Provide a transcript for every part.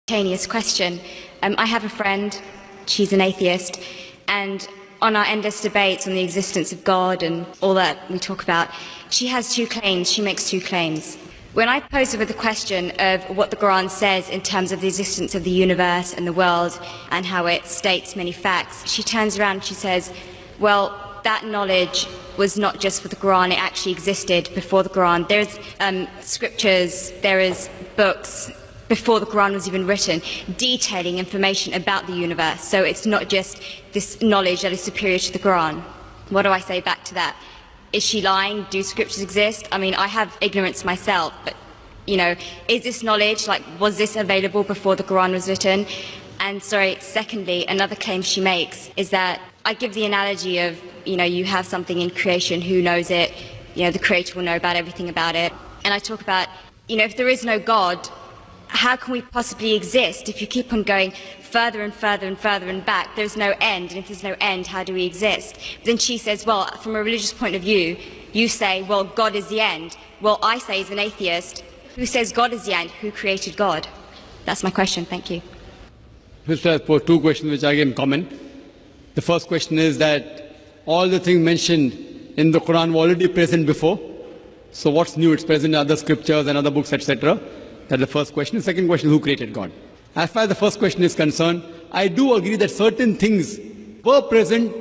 Spontaneous question. I have a friend, she's an atheist, and on our endless debates on the existence of God and all that we talk about, she has two claims, she makes two claims. When I pose her with the question of what the Quran says in terms of the existence of the universe and the world and how it states many facts, she turns around and she says, well, that knowledge was not just for the Quran, it actually existed before the Quran. There's scriptures, there is books before the Quran was even written, detailing information about the universe. So it's not just this knowledge that is superior to the Quran. What do I say back to that? Is she lying? Do scriptures exist? I mean, I have ignorance myself, but, you know, is this knowledge, like, was this available before the Quran was written? And secondly, another claim she makes is that I give the analogy of, you know, you have something in creation, who knows it? You know, the Creator will know about everything about it. And I talk about, you know, if there is no God, how can we possibly exist if you keep on going further and further and further and back? There's no end, and if there's no end, how do we exist? But then she says, well, from a religious point of view, you say, well, God is the end. Well, I say as an atheist, who says God is the end? Who created God? That's my question. Thank you. Mr. has posed two questions which I can comment. The first question is that all the things mentioned in the Quran were already present before. So what's new? It's present in other scriptures and other books, etc. That's the first question. The second question is, who created God? As far as the first question is concerned, I do agree that certain things were present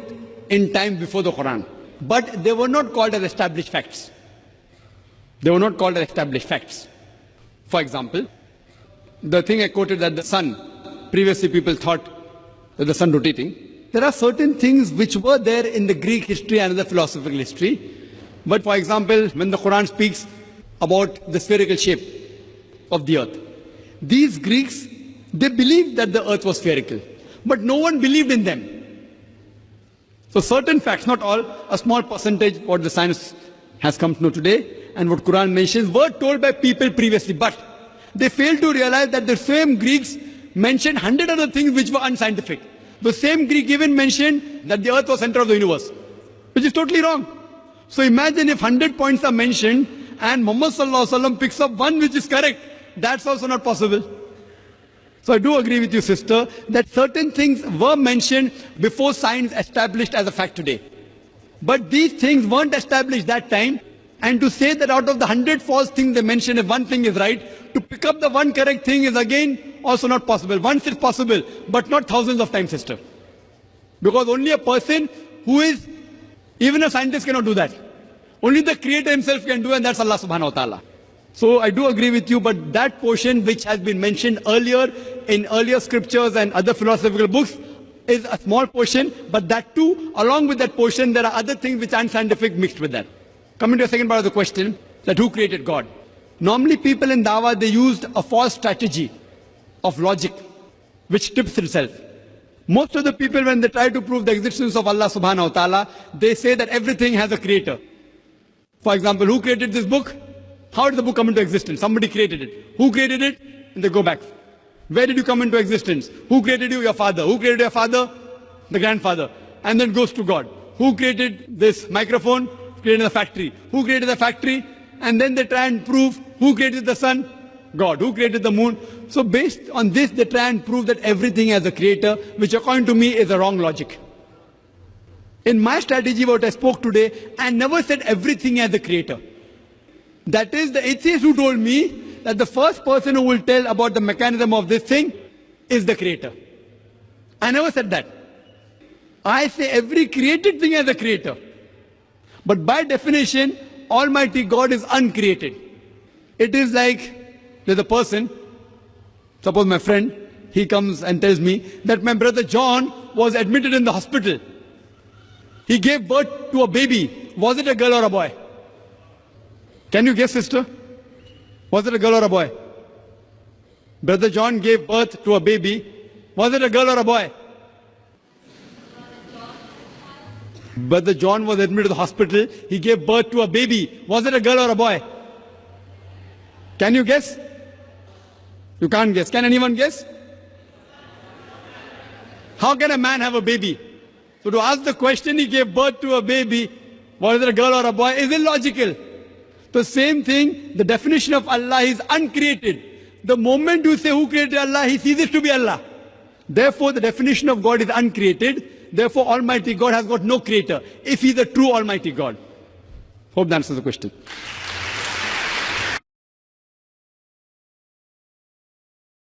in time before the Quran, but they were not called as established facts. They were not called as established facts. For example, the thing I quoted that the sun, previously people thought that the sun rotating. There are certain things which were there in the Greek history and the philosophical history. But for example, when the Quran speaks about the spherical shape of the earth, these Greeks, they believed that the earth was spherical, but no one believed in them. So certain facts, not all, a small percentage, what the science has come to know today and what Quran mentions, were told by people previously, but they failed to realize that the same Greeks mentioned 100 other things which were unscientific. The same Greek even mentioned that the earth was center of the universe, which is totally wrong. So imagine if 100 points are mentioned and Muhammad Sallallahu Alaihi Wasallam picks up one which is correct. That's also not possible. So I do agree with you, sister, that certain things were mentioned before science established as a fact today. But these things weren't established that time. And to say that out of the 100 false things they mention, if one thing is right, to pick up the one correct thing is again also not possible. Once it's possible, but not thousands of times, sister. Because only a person who is, even a scientist cannot do that. Only the Creator himself can do, and that's Allah subhanahu wa ta'ala. So I do agree with you, but that portion which has been mentioned earlier in earlier scriptures and other philosophical books is a small portion, but that too, along with that portion, there are other things which are unscientific mixed with that. Coming to the second part of the question, that who created God? Normally people in Dawah, they used a false strategy of logic, which tips itself. Most of the people, when they try to prove the existence of Allah subhanahu wa ta'ala, they say that everything has a creator. For example, who created this book? How did the book come into existence? Somebody created it. Who created it? And they go back. Where did you come into existence? Who created you? Your father. Who created your father? The grandfather. And then goes to God. Who created this microphone? Created the factory. Who created the factory? And then they try and prove who created the sun? God. Who created the moon? So based on this, they try and prove that everything has a creator, which according to me is a wrong logic. In my strategy, what I spoke today, I never said everything has a creator. That is the atheist who told me that the first person who will tell about the mechanism of this thing is the creator. I never said that. I say every created thing has a creator. But by definition, Almighty God is uncreated. It is like there's a person, suppose my friend, he comes and tells me that my brother John was admitted in the hospital. He gave birth to a baby. Was it a girl or a boy? Can you guess, sister? Was it a girl or a boy? Brother John gave birth to a baby. Was it a girl or a boy? Brother John was admitted to the hospital. He gave birth to a baby. Was it a girl or a boy? Can you guess? You can't guess. Can anyone guess? How can a man have a baby? So to ask the question, he gave birth to a baby, was it a girl or a boy, is illogical. The same thing, the definition of Allah is uncreated. The moment you say who created Allah, he ceases to be Allah. Therefore, the definition of God is uncreated. Therefore, Almighty God has got no creator, if he is the true Almighty God. Hope that answers the question.